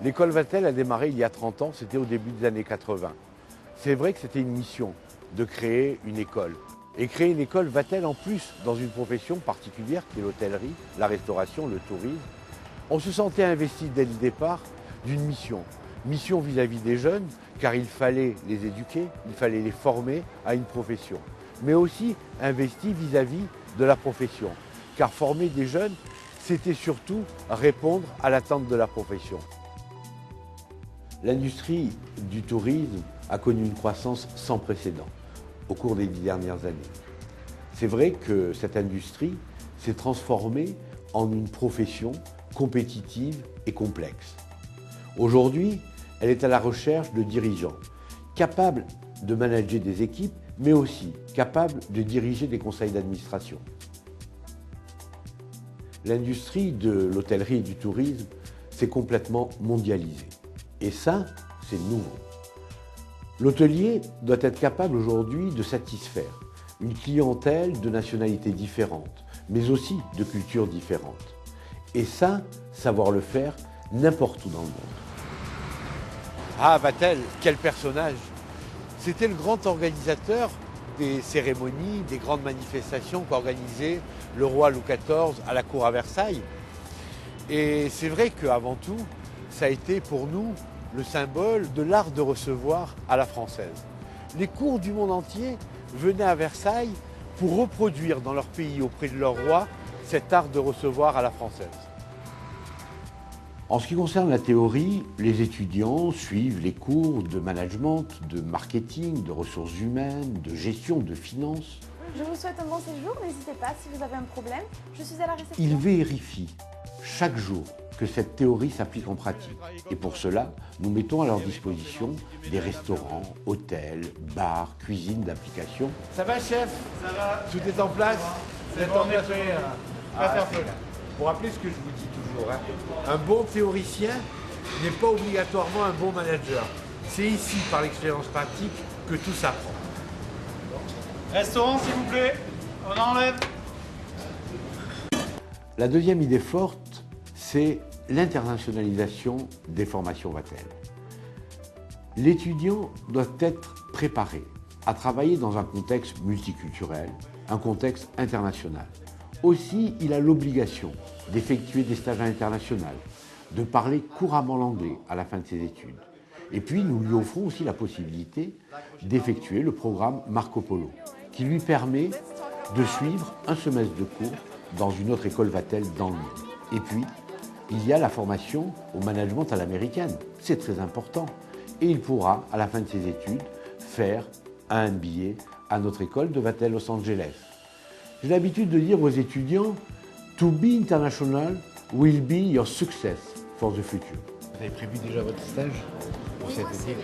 L'école Vatel a démarré il y a 30 ans, c'était au début des années 80. C'est vrai que c'était une mission de créer une école. Et créer une école Vatel en plus dans une profession particulière qui est l'hôtellerie, la restauration, le tourisme. On se sentait investi dès le départ d'une mission. Mission vis-à-vis des jeunes, car il fallait les éduquer, il fallait les former à une profession. Mais aussi investi vis-à-vis de la profession, car former des jeunes, c'était surtout répondre à l'attente de la profession. L'industrie du tourisme a connu une croissance sans précédent au cours des 10 dernières années. C'est vrai que cette industrie s'est transformée en une profession compétitive et complexe. Aujourd'hui, elle est à la recherche de dirigeants capables de manager des équipes, mais aussi capables de diriger des conseils d'administration. L'industrie de l'hôtellerie et du tourisme s'est complètement mondialisée. Et ça, c'est nouveau. L'hôtelier doit être capable aujourd'hui de satisfaire une clientèle de nationalités différentes, mais aussi de cultures différentes. Et ça, savoir le faire n'importe où dans le monde. Ah, Vatel, quel personnage! C'était le grand organisateur des cérémonies, des grandes manifestations qu'organisait le roi Louis XIV à la cour à Versailles. Et c'est vrai qu'avant tout, ça a été pour nous le symbole de l'art de recevoir à la française. Les cours du monde entier venaient à Versailles pour reproduire dans leur pays auprès de leur roi cet art de recevoir à la française. En ce qui concerne la théorie, les étudiants suivent les cours de management, de marketing, de ressources humaines, de gestion, de finances. Je vous souhaite un bon séjour, n'hésitez pas si vous avez un problème. Je suis à la réception. Ils vérifient chaque jour que cette théorie s'applique en pratique. Et pour cela, nous mettons à leur disposition des restaurants, hôtels, bars, cuisines d'application. Ça va, chef? Ça va. Tout est en place? C'est bon, on est prêt. Pas faire feu là. Pour rappeler ce que je vous dis toujours, un bon théoricien n'est pas obligatoirement un bon manager. C'est ici, par l'expérience pratique, que tout s'apprend. Restaurant, s'il vous plaît. On enlève. La deuxième idée forte, c'est l'internationalisation des formations Vatel. L'étudiant doit être préparé à travailler dans un contexte multiculturel, un contexte international. Aussi, il a l'obligation d'effectuer des stages internationaux, de parler couramment l'anglais à la fin de ses études. Et puis, nous lui offrons aussi la possibilité d'effectuer le programme Marco Polo, qui lui permet de suivre un semestre de cours dans une autre école Vatel dans le monde. Et puis, il y a la formation au management à l'américaine. C'est très important. Et il pourra, à la fin de ses études, faire un MBA à notre école de Vatel Los Angeles. J'ai l'habitude de dire aux étudiants, to be international will be your success for the future. Vous avez prévu déjà votre stage pour cet été?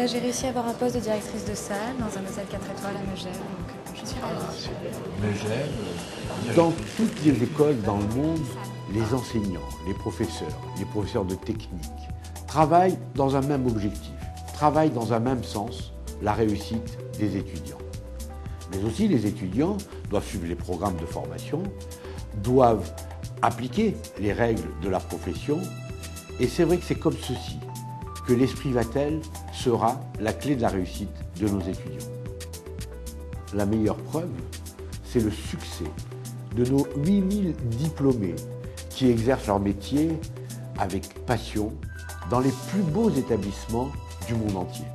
J'ai réussi à avoir un poste de directrice de salle dans un hôtel 4 étoiles à Megève, donc je suis ravie. Megève. Dans toutes les écoles dans le monde, les enseignants, les professeurs de technique travaillent dans un même objectif, travaillent dans un même sens, la réussite des étudiants. Mais aussi les étudiants doivent suivre les programmes de formation, doivent appliquer les règles de la profession. Et c'est vrai que c'est comme ceci que l'esprit Vatel sera la clé de la réussite de nos étudiants. La meilleure preuve, c'est le succès de nos 8000 diplômés qui exercent leur métier avec passion dans les plus beaux établissements du monde entier.